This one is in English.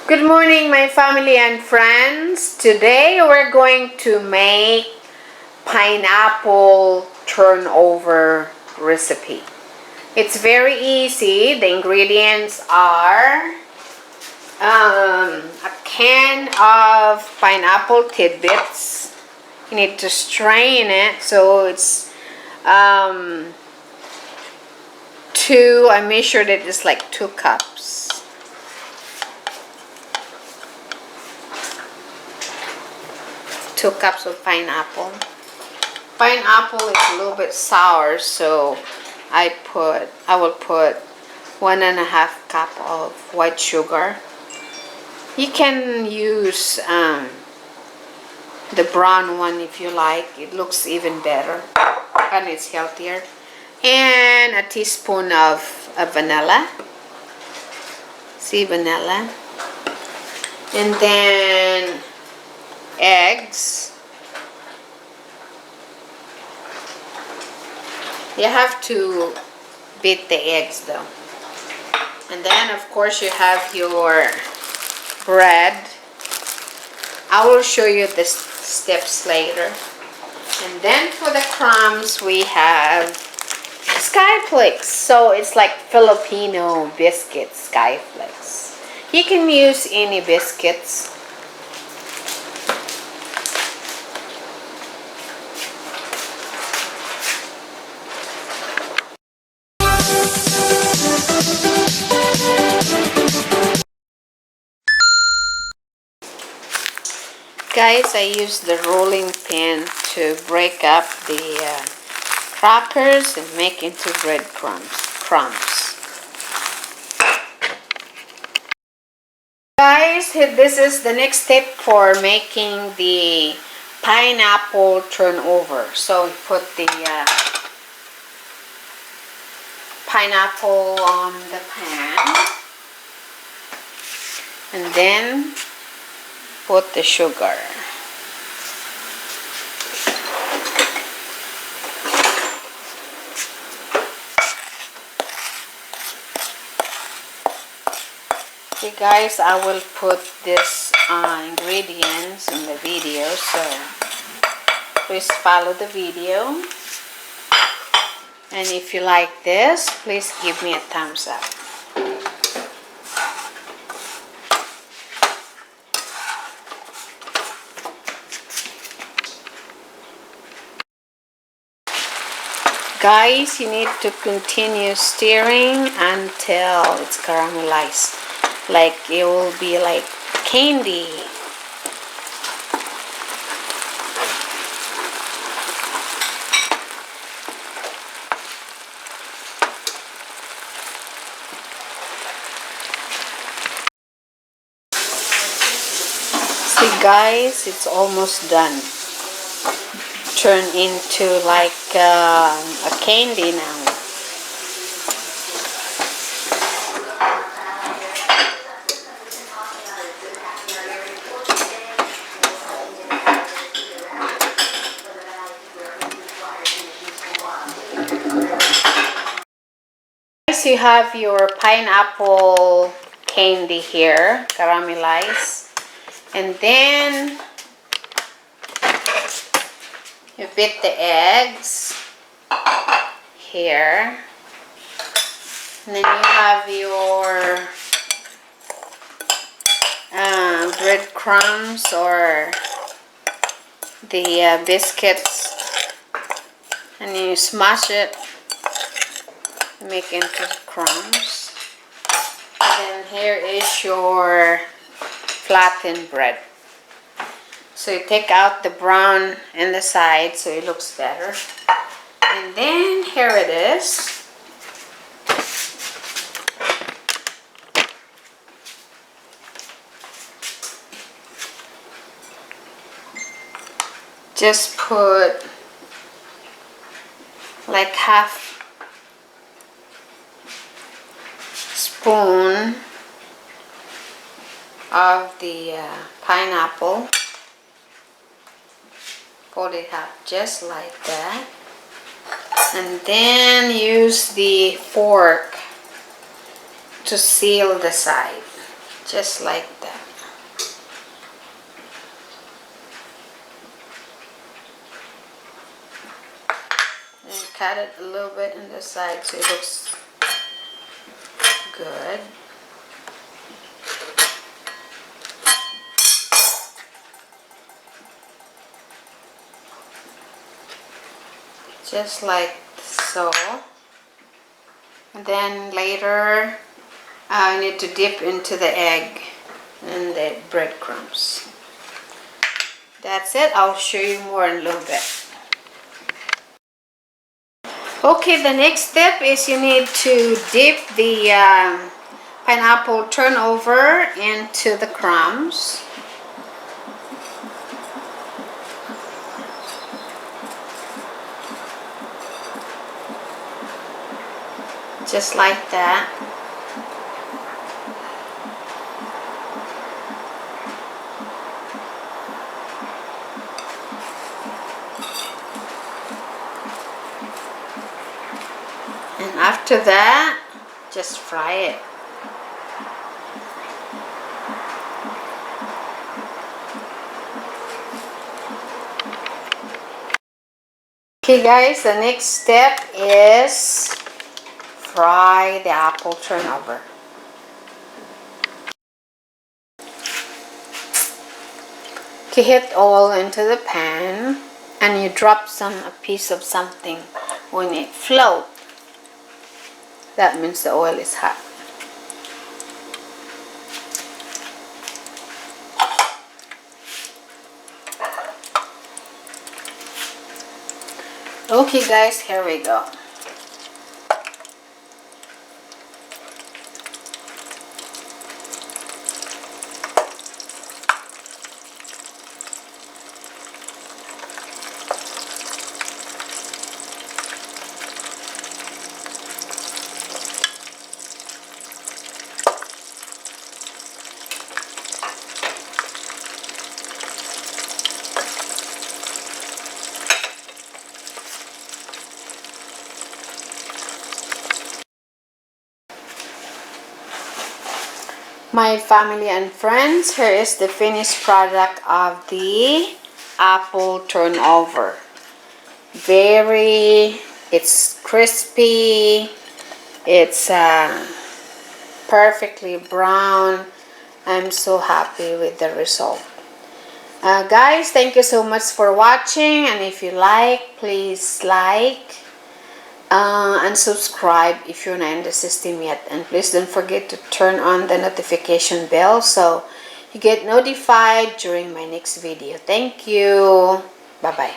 Good morning, my family and friends. Today we're going to make pineapple turnover recipe. It's very easy. The ingredients are a can of pineapple tidbits. You need to strain it so it's I measured it is like 2 cups. Two cups of pineapple. Pineapple is a little bit sour, so I will put 1.5 cup of white sugar. You can use the brown one if you like. It looks even better and it's healthier. And a teaspoon of vanilla. See, vanilla. And then eggs. You have to beat the eggs though. And then of course you have your bread. I will show you the steps later. And then for the crumbs we have Skyflakes. So it's like Filipino biscuits, Skyflakes. You can use any biscuits. Guys, I use the rolling pin to break up the crackers and make into breadcrumbs. Guys, this is the next step for making the pineapple turnover. So put the pineapple on the pan and then put the sugar. Okay guys, I will put this ingredients in the video, so please follow the video. And if you like this, please give me a thumbs up. Guys, you need to continue stirring until it's caramelized. Like it will be like candy. See guys, it's almost done. Turn into like a candy now. Guys, you have your pineapple candy here, caramelized, and then you beat the eggs here, and then you have your breadcrumbs or the biscuits, and you smash it, make into crumbs. And then here is your flattened bread. So you take out the brown in the side so it looks better. And then here it is. Just put like half spoon of the pineapple. Put it up just like that, and then use the fork to seal the side, just like that. cut it a little bit on the side so it looks good. Just like so. And then later I need to dip into the egg and the breadcrumbs. That's it. I'll show you more in a little bit. Okay, the next step is you need to dip the pineapple turnover into the crumbs. Just like that. And after that, just fry it. Okay guys, the next step is fry the apple turnover. Okay, hit oil into the pan and you drop a piece of something. When it floats, that means the oil is hot. Okay guys, here we go. My family and friends, here is the finished product of the apple turnover. It's crispy, it's perfectly brown. I'm so happy with the result. Guys, thank you so much for watching, and if you like, please like and subscribe if you're not in the system yet, and please don't forget to turn on the notification bell so you get notified during my next video. Thank you. Bye bye.